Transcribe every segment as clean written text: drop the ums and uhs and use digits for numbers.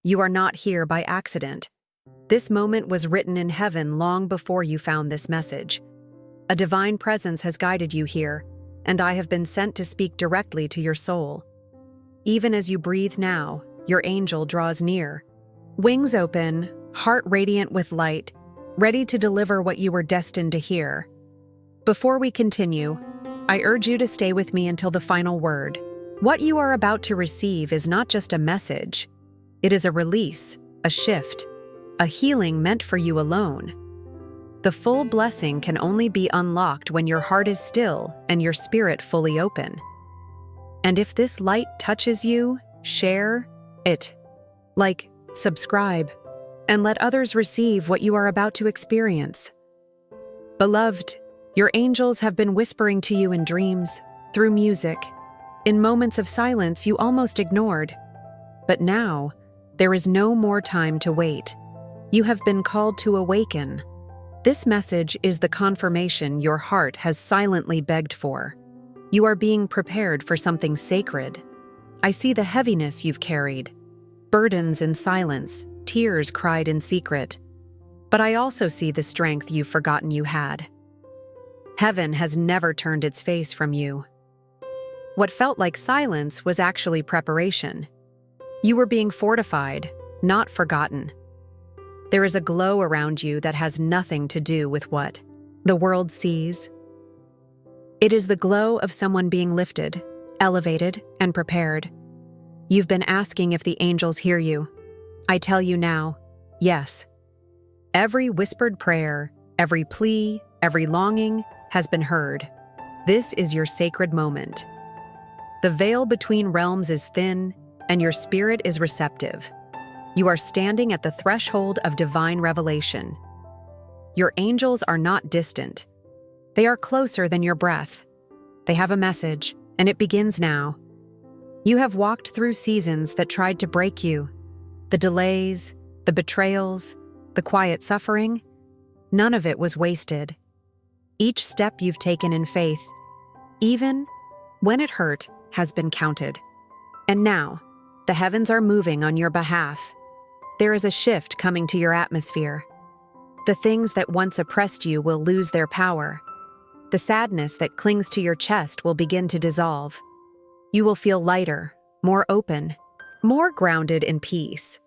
You are not here by accident. This moment was written in heaven long before you found this message. A divine presence has guided you here, and I have been sent to speak directly to your soul. Even as you breathe now, your angel draws near. Wings open, heart radiant with light, ready to deliver what you were destined to hear. Before we continue, I urge you to stay with me until the final word. What you are about to receive is not just a message. It is a release, a shift, a healing meant for you alone. The full blessing can only be unlocked when your heart is still and your spirit fully open. And if this light touches you, share it. Like, subscribe, and let others receive what you are about to experience. Beloved, your angels have been whispering to you in dreams, through music, in moments of silence you almost ignored. But now, there is no more time to wait. You have been called to awaken. This message is the confirmation your heart has silently begged for. You are being prepared for something sacred. I see the heaviness you've carried, burdens in silence, tears cried in secret. But I also see the strength you've forgotten you had. Heaven has never turned its face from you. What felt like silence was actually preparation. You were being fortified, not forgotten. There is a glow around you that has nothing to do with what the world sees. It is the glow of someone being lifted, elevated, and prepared. You've been asking if the angels hear you. I tell you now, yes. Every whispered prayer, every plea, every longing has been heard. This is your sacred moment. The veil between realms is thin, and your spirit is receptive. You are standing at the threshold of divine revelation. Your angels are not distant. They are closer than your breath. They have a message, and it begins now. You have walked through seasons that tried to break you. The delays, the betrayals, the quiet suffering, none of it was wasted. Each step you've taken in faith, even when it hurt, has been counted. And now, the heavens are moving on your behalf. There is a shift coming to your atmosphere. The things that once oppressed you will lose their power. The sadness that clings to your chest will begin to dissolve. You will feel lighter, more open, more grounded in peace.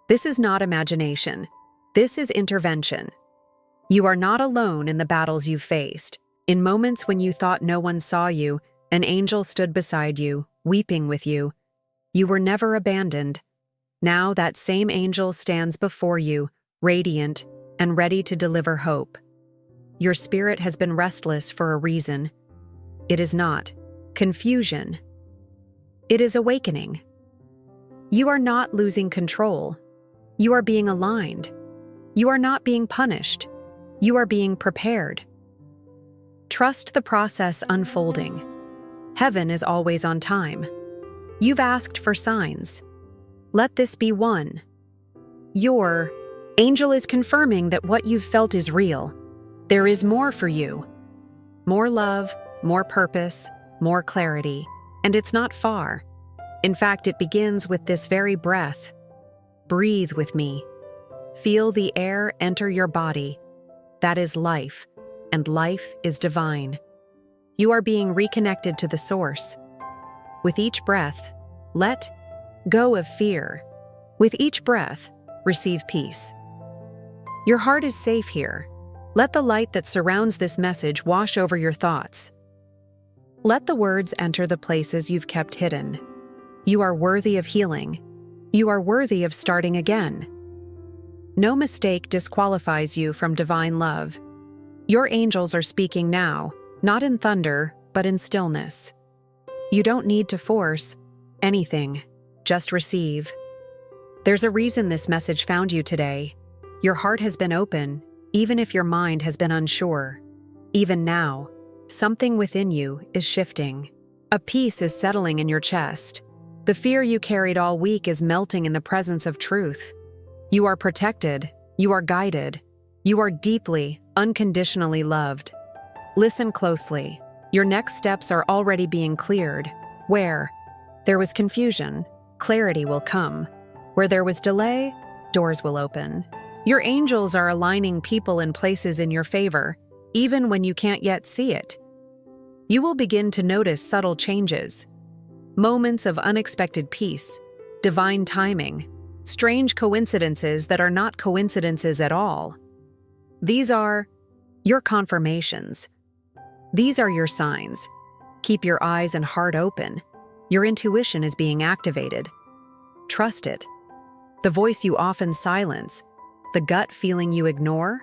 This is not imagination. This is intervention. You are not alone in the battles you've faced. In moments when you thought no one saw you, an angel stood beside you, weeping with you. You were never abandoned. Now that same angel stands before you, radiant and ready to deliver hope. Your spirit has been restless for a reason. It is not confusion. It is awakening. You are not losing control. You are being aligned. You are not being punished. You are being prepared. Trust the process unfolding. Heaven is always on time. You've asked for signs. Let this be one. Your angel is confirming that what you've felt is real. There is more for you. More love, more purpose, more clarity. And it's not far. In fact, it begins with this very breath. Breathe with me. Feel the air enter your body. That is life, and life is divine. You are being reconnected to the source. With each breath, let go of fear. With each breath, receive peace. Your heart is safe here. Let the light that surrounds this message wash over your thoughts. Let the words enter the places you've kept hidden. You are worthy of healing. You are worthy of starting again. No mistake disqualifies you from divine love. Your angels are speaking now, not in thunder, but in stillness. You don't need to force anything, just receive. There's a reason this message found you today. Your heart has been open, even if your mind has been unsure. Even now, something within you is shifting. A peace is settling in your chest. The fear you carried all week is melting in the presence of truth. You are protected. You are guided. You are deeply, unconditionally loved. Listen closely. Your next steps are already being cleared. Where there was confusion, clarity will come. Where there was delay, doors will open. Your angels are aligning people and places in your favor, even when you can't yet see it. You will begin to notice subtle changes, moments of unexpected peace, divine timing, strange coincidences that are not coincidences at all. These are your confirmations. These are your signs. Keep your eyes and heart open. Your intuition is being activated. Trust it. The voice you often silence, the gut feeling you ignore,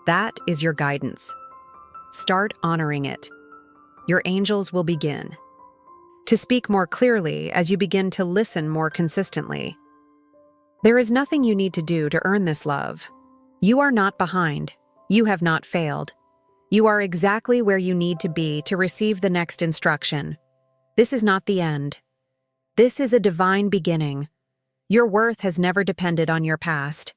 that is your guidance. Start honoring it. Your angels will begin to speak more clearly as you begin to listen more consistently. There is nothing you need to do to earn this love. You are not behind. You have not failed. You are exactly where you need to be to receive the next instruction. This is not the end. This is a divine beginning. Your worth has never depended on your past.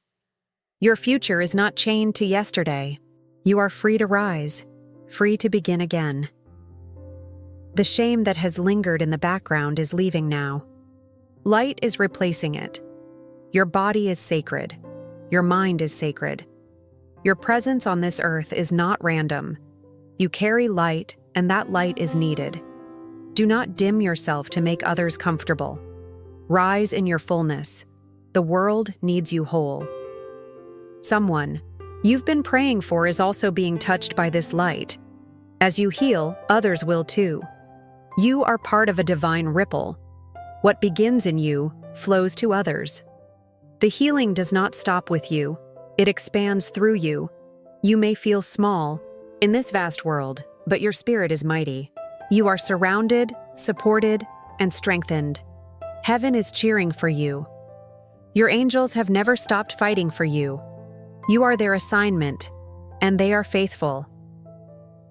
Your future is not chained to yesterday. You are free to rise, free to begin again. The shame that has lingered in the background is leaving now. Light is replacing it. Your body is sacred. Your mind is sacred. Your presence on this earth is not random. You carry light, and that light is needed. Do not dim yourself to make others comfortable. Rise in your fullness. The world needs you whole. Someone you've been praying for is also being touched by this light. As you heal, others will too. You are part of a divine ripple. What begins in you flows to others. The healing does not stop with you. It expands through you. You may feel small in this vast world, but your spirit is mighty. You are surrounded, supported, and strengthened. Heaven is cheering for you. Your angels have never stopped fighting for you. You are their assignment, and they are faithful.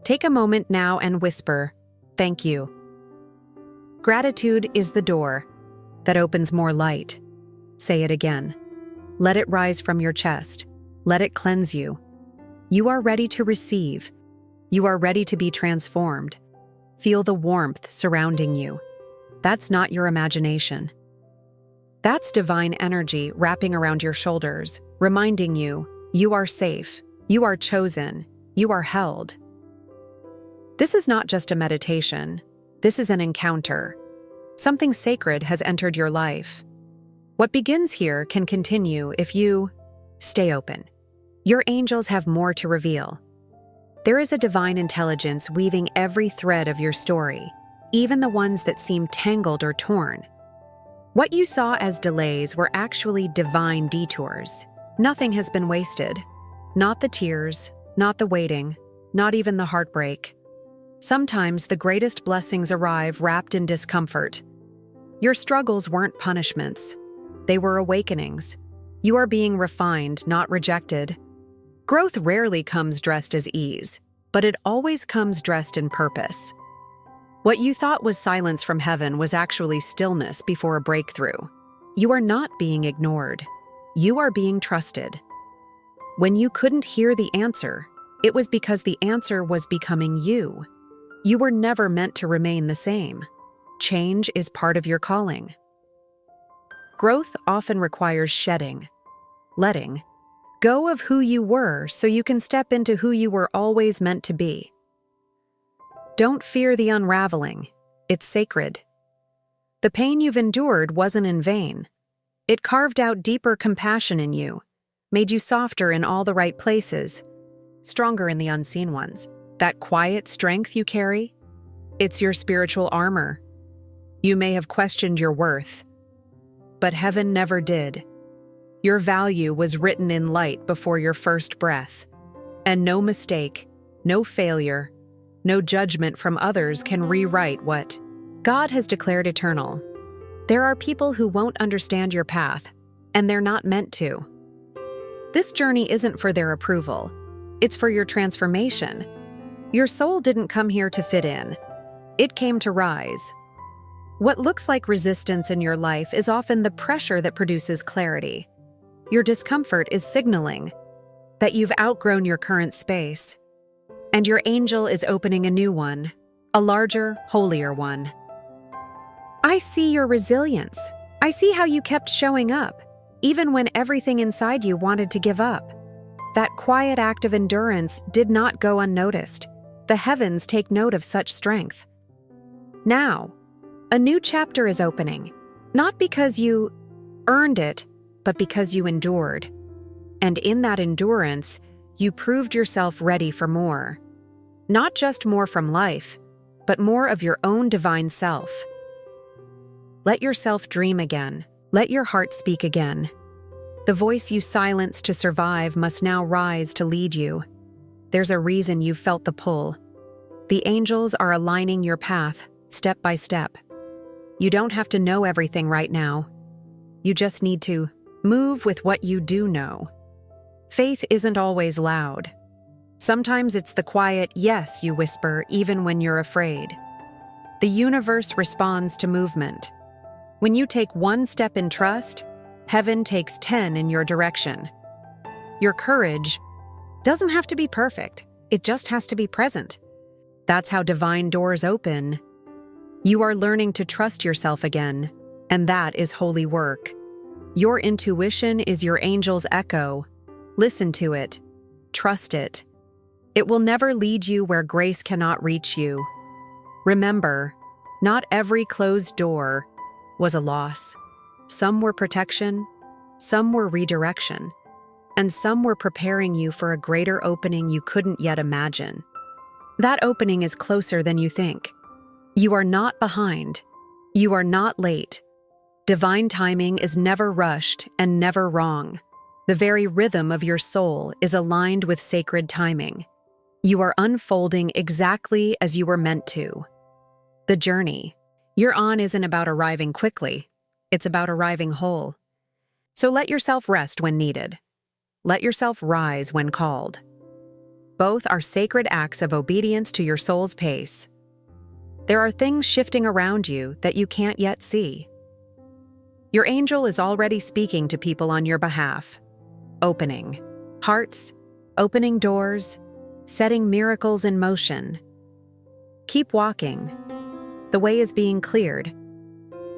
Take a moment now and whisper, "Thank you." Gratitude is the door that opens more light. Say it again. Let it rise from your chest. Let it cleanse you. You are ready to receive. You are ready to be transformed. Feel the warmth surrounding you. That's not your imagination. That's divine energy wrapping around your shoulders, reminding you, you are safe, you are chosen, you are held. This is not just a meditation. This is an encounter. Something sacred has entered your life. What begins here can continue if you stay open. Your angels have more to reveal. There is a divine intelligence weaving every thread of your story, even the ones that seem tangled or torn. What you saw as delays were actually divine detours. Nothing has been wasted. Not the tears, not the waiting, not even the heartbreak. Sometimes the greatest blessings arrive wrapped in discomfort. Your struggles weren't punishments. They were awakenings. You are being refined, not rejected. Growth rarely comes dressed as ease, but it always comes dressed in purpose. What you thought was silence from heaven was actually stillness before a breakthrough. You are not being ignored. You are being trusted. When you couldn't hear the answer, it was because the answer was becoming you. You were never meant to remain the same. Change is part of your calling. Growth often requires shedding, letting go of who you were so you can step into who you were always meant to be. Don't fear the unraveling. It's sacred. The pain you've endured wasn't in vain. It carved out deeper compassion in you, made you softer in all the right places, stronger in the unseen ones. That quiet strength you carry, it's your spiritual armor. You may have questioned your worth, but heaven never did. Your value was written in light before your first breath, and no mistake, no failure, no judgment from others can rewrite what God has declared eternal. There are people who won't understand your path, and they're not meant to. This journey isn't for their approval. It's for your transformation. Your soul didn't come here to fit in. It came to rise. What looks like resistance in your life is often the pressure that produces clarity. Your discomfort is signaling that you've outgrown your current space, and your angel is opening a new one, a larger, holier one. I see your resilience. I see how you kept showing up, even when everything inside you wanted to give up. That quiet act of endurance did not go unnoticed. The heavens take note of such strength. Now, a new chapter is opening, not because you earned it, but because you endured. And in that endurance, you proved yourself ready for more. Not just more from life, but more of your own divine self. Let yourself dream again. Let your heart speak again. The voice you silenced to survive must now rise to lead you. There's a reason you felt the pull. The angels are aligning your path, step by step. You don't have to know everything right now. You just need to move with what you do know. Faith isn't always loud. Sometimes it's the quiet yes you whisper even when you're afraid. The universe responds to movement. When you take one step in trust, heaven takes 10 in your direction. Your courage doesn't have to be perfect. It just has to be present. That's how divine doors open. You are learning to trust yourself again, and that is holy work. Your intuition is your angel's echo. Listen to it. Trust it. It will never lead you where grace cannot reach you. Remember, not every closed door was a loss. Some were protection, some were redirection, and some were preparing you for a greater opening you couldn't yet imagine. That opening is closer than you think. You are not behind. You are not late. Divine timing is never rushed and never wrong. The very rhythm of your soul is aligned with sacred timing. You are unfolding exactly as you were meant to. The journey you're on isn't about arriving quickly. It's about arriving whole. So let yourself rest when needed. Let yourself rise when called. Both are sacred acts of obedience to your soul's pace. There are things shifting around you that you can't yet see. Your angel is already speaking to people on your behalf, opening hearts, opening doors, setting miracles in motion. Keep walking. The way is being cleared.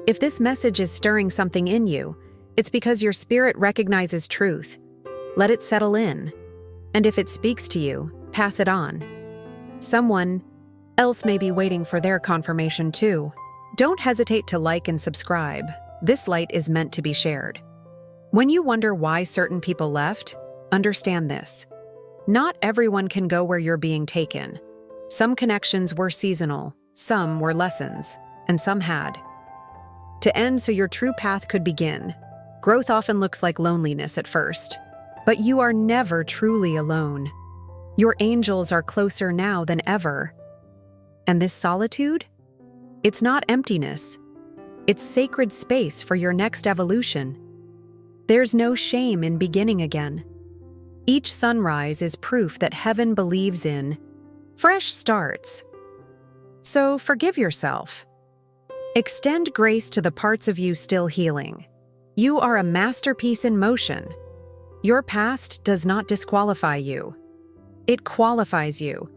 If this message is stirring something in you, it's because your spirit recognizes truth. Let it settle in. And if it speaks to you, pass it on. Someone else may be waiting for their confirmation too. Don't hesitate to like and subscribe. This light is meant to be shared. When you wonder why certain people left, understand this. Not everyone can go where you're being taken. Some connections were seasonal, some were lessons, and some had to end so your true path could begin. Growth often looks like loneliness at first, but you are never truly alone. Your angels are closer now than ever. And this solitude? It's not emptiness. It's sacred space for your next evolution. There's no shame in beginning again. Each sunrise is proof that heaven believes in fresh starts. So forgive yourself. Extend grace to the parts of you still healing. You are a masterpiece in motion. Your past does not disqualify you. It qualifies you.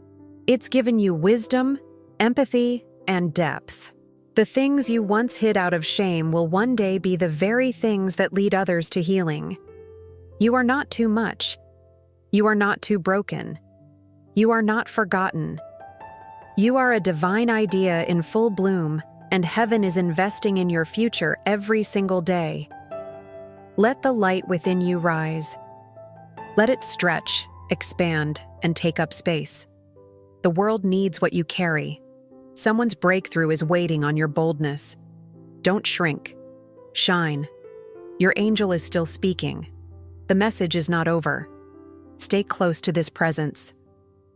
It's given you wisdom, empathy, and depth. The things you once hid out of shame will one day be the very things that lead others to healing. You are not too much. You are not too broken. You are not forgotten. You are a divine idea in full bloom, and heaven is investing in your future every single day. Let the light within you rise. Let it stretch, expand, and take up space. The world needs what you carry. Someone's breakthrough is waiting on your boldness. Don't shrink. Shine. Your angel is still speaking. The message is not over. Stay close to this presence.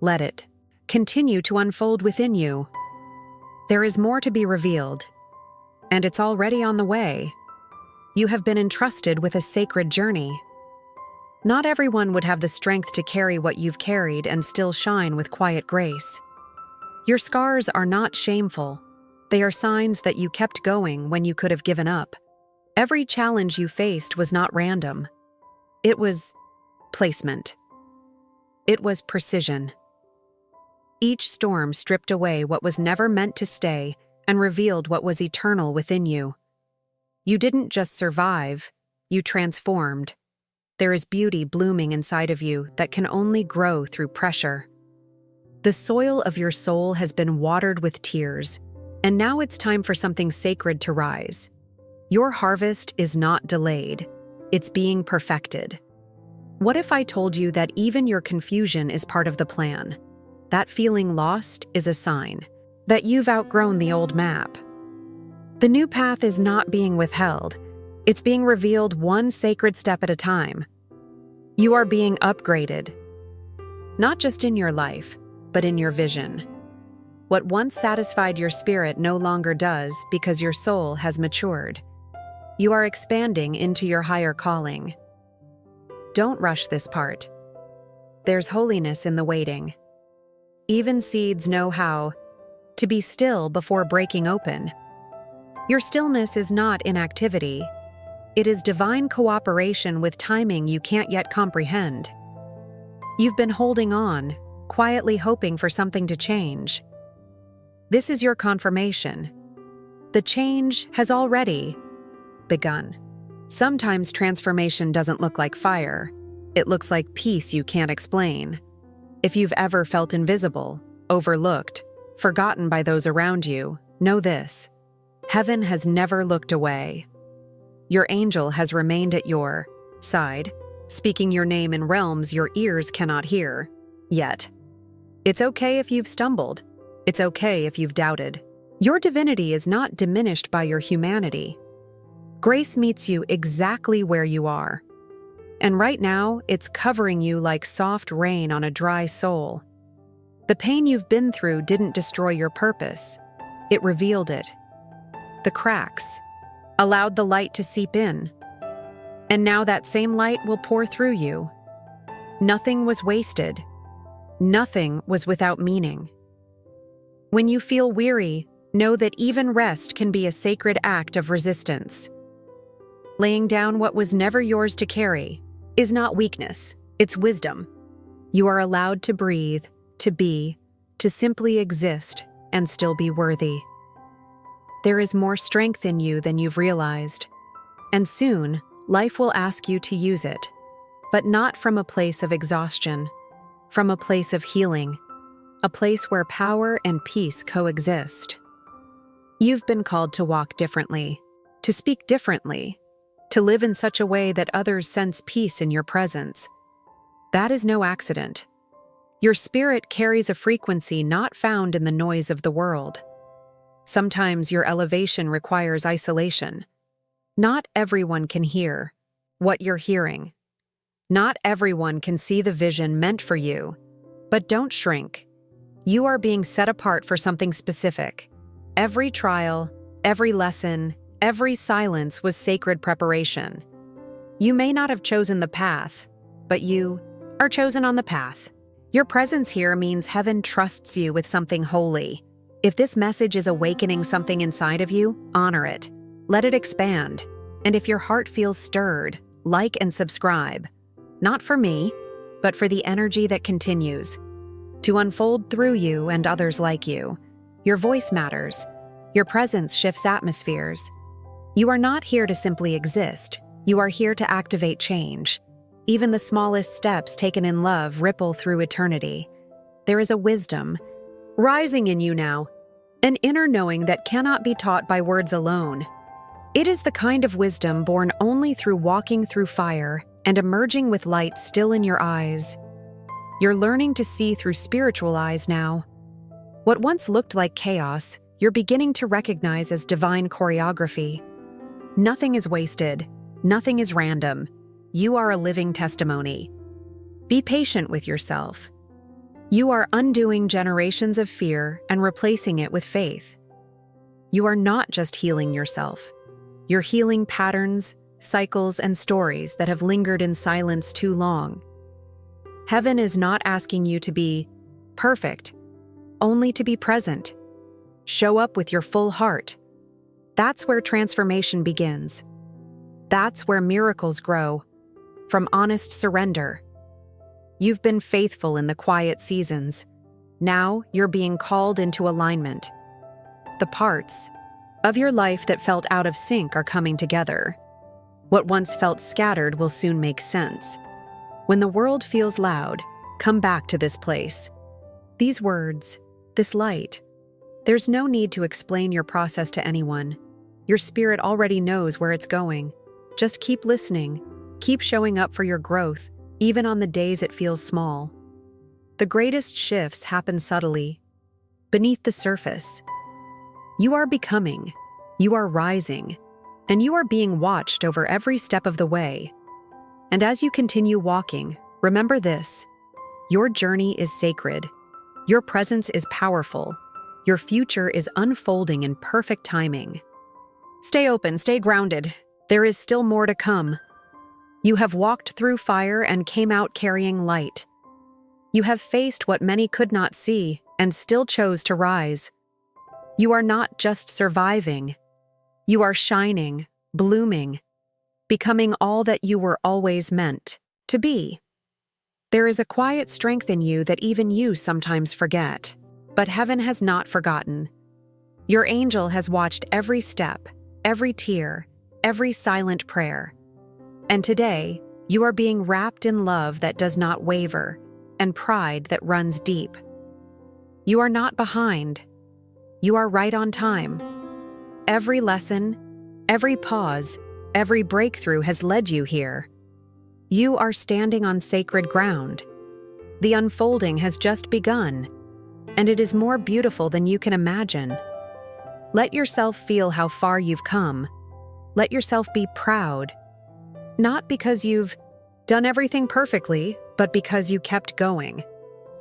Let it continue to unfold within you. There is more to be revealed, and it's already on the way. You have been entrusted with a sacred journey. Not everyone would have the strength to carry what you've carried and still shine with quiet grace. Your scars are not shameful. They are signs that you kept going when you could have given up. Every challenge you faced was not random. It was placement. It was precision. Each storm stripped away what was never meant to stay and revealed what was eternal within you. You didn't just survive, you transformed. There is beauty blooming inside of you that can only grow through pressure. The soil of your soul has been watered with tears, and now it's time for something sacred to rise. Your harvest is not delayed, it's being perfected. What if I told you that even your confusion is part of the plan? That feeling lost is a sign that you've outgrown the old map. The new path is not being withheld, it's being revealed one sacred step at a time. You are being upgraded, not just in your life, but in your vision. What once satisfied your spirit no longer does because your soul has matured. You are expanding into your higher calling. Don't rush this part. There's holiness in the waiting. Even seeds know how to be still before breaking open. Your stillness is not inactivity. It is divine cooperation with timing you can't yet comprehend. You've been holding on, quietly hoping for something to change. This is your confirmation. The change has already begun. Sometimes transformation doesn't look like fire. It looks like peace you can't explain. If you've ever felt invisible, overlooked, forgotten by those around you, know this: heaven has never looked away. Your angel has remained at your side, speaking your name in realms your ears cannot hear yet. It's okay if you've stumbled. It's okay if you've doubted. Your divinity is not diminished by your humanity. Grace meets you exactly where you are. And right now, it's covering you like soft rain on a dry soul. The pain you've been through didn't destroy your purpose. It revealed it. The cracks allowed the light to seep in. And now that same light will pour through you. Nothing was wasted. Nothing was without meaning. When you feel weary, know that even rest can be a sacred act of resistance. Laying down what was never yours to carry is not weakness, it's wisdom. You are allowed to breathe, to be, to simply exist, and still be worthy. There is more strength in you than you've realized, and soon, life will ask you to use it, but not from a place of exhaustion, from a place of healing, a place where power and peace coexist. You've been called to walk differently, to speak differently, to live in such a way that others sense peace in your presence. That is no accident. Your spirit carries a frequency not found in the noise of the world. Sometimes your elevation requires isolation. Not everyone can hear what you're hearing. Not everyone can see the vision meant for you. But don't shrink. You are being set apart for something specific. Every trial, every lesson, every silence was sacred preparation. You may not have chosen the path, but you are chosen on the path. Your presence here means heaven trusts you with something holy. If this message is awakening something inside of you, honor it. Let it expand. And if your heart feels stirred, like and subscribe. Not for me, but for the energy that continues to unfold through you and others like you. Your voice matters. Your presence shifts atmospheres. You are not here to simply exist. You are here to activate change. Even the smallest steps taken in love ripple through eternity. There is a wisdom rising in you now, an inner knowing that cannot be taught by words alone. It is the kind of wisdom born only through walking through fire and emerging with light still in your eyes. You're learning to see through spiritual eyes now. What once looked like chaos, you're beginning to recognize as divine choreography. Nothing is wasted. Nothing is random. You are a living testimony. Be patient with yourself. You are undoing generations of fear and replacing it with faith. You are not just healing yourself. You're healing patterns, cycles, and stories that have lingered in silence too long. Heaven is not asking you to be perfect, only to be present. Show up with your full heart. That's where transformation begins. That's where miracles grow, from honest surrender. You've been faithful in the quiet seasons. Now you're being called into alignment. The parts of your life that felt out of sync are coming together. What once felt scattered will soon make sense. When the world feels loud, come back to this place. These words, this light. There's no need to explain your process to anyone. Your spirit already knows where it's going. Just keep listening. Keep showing up for your growth, even on the days it feels small. The greatest shifts happen subtly, beneath the surface. You are becoming, you are rising, and you are being watched over every step of the way. And as you continue walking, remember this: your journey is sacred. Your presence is powerful. Your future is unfolding in perfect timing. Stay open, stay grounded. There is still more to come. You have walked through fire and came out carrying light. You have faced what many could not see and still chose to rise. You are not just surviving. You are shining, blooming, becoming all that you were always meant to be. There is a quiet strength in you that even you sometimes forget, but heaven has not forgotten. Your angel has watched every step, every tear, every silent prayer. And today, you are being wrapped in love that does not waver and pride that runs deep. You are not behind. You are right on time. Every lesson, every pause, every breakthrough has led you here. You are standing on sacred ground. The unfolding has just begun, and it is more beautiful than you can imagine. Let yourself feel how far you've come. Let yourself be proud. Not because you've done everything perfectly, but because you kept going.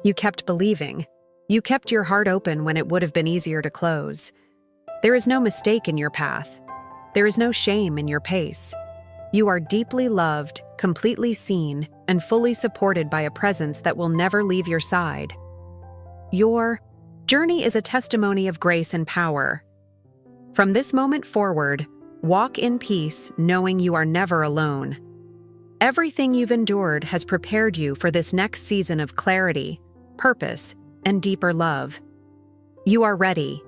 You kept believing. You kept your heart open when it would have been easier to close. There is no mistake in your path. There is no shame in your pace. You are deeply loved, completely seen, and fully supported by a presence that will never leave your side. Your journey is a testimony of grace and power. From this moment forward, walk in peace, knowing you are never alone. Everything you've endured has prepared you for this next season of clarity, purpose, and deeper love. You are ready,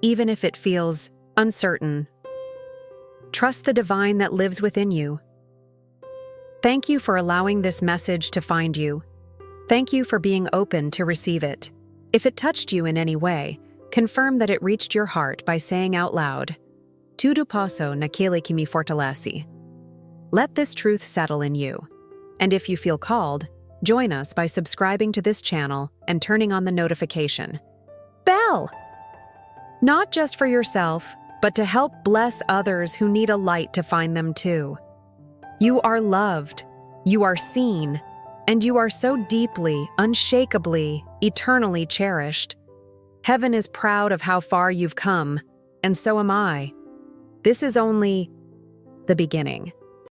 even if it feels uncertain. Trust the divine that lives within you. Thank you for allowing this message to find you. Thank you for being open to receive it. If it touched you in any way, confirm that it reached your heart by saying out loud, "Tudo posso naquele que me fortalece." Let this truth settle in you. And if you feel called, join us by subscribing to this channel and turning on the notification bell. Not just for yourself, but to help bless others who need a light to find them too. You are loved, you are seen, and you are so deeply, unshakably, eternally cherished. Heaven is proud of how far you've come, and so am I. This is only the beginning.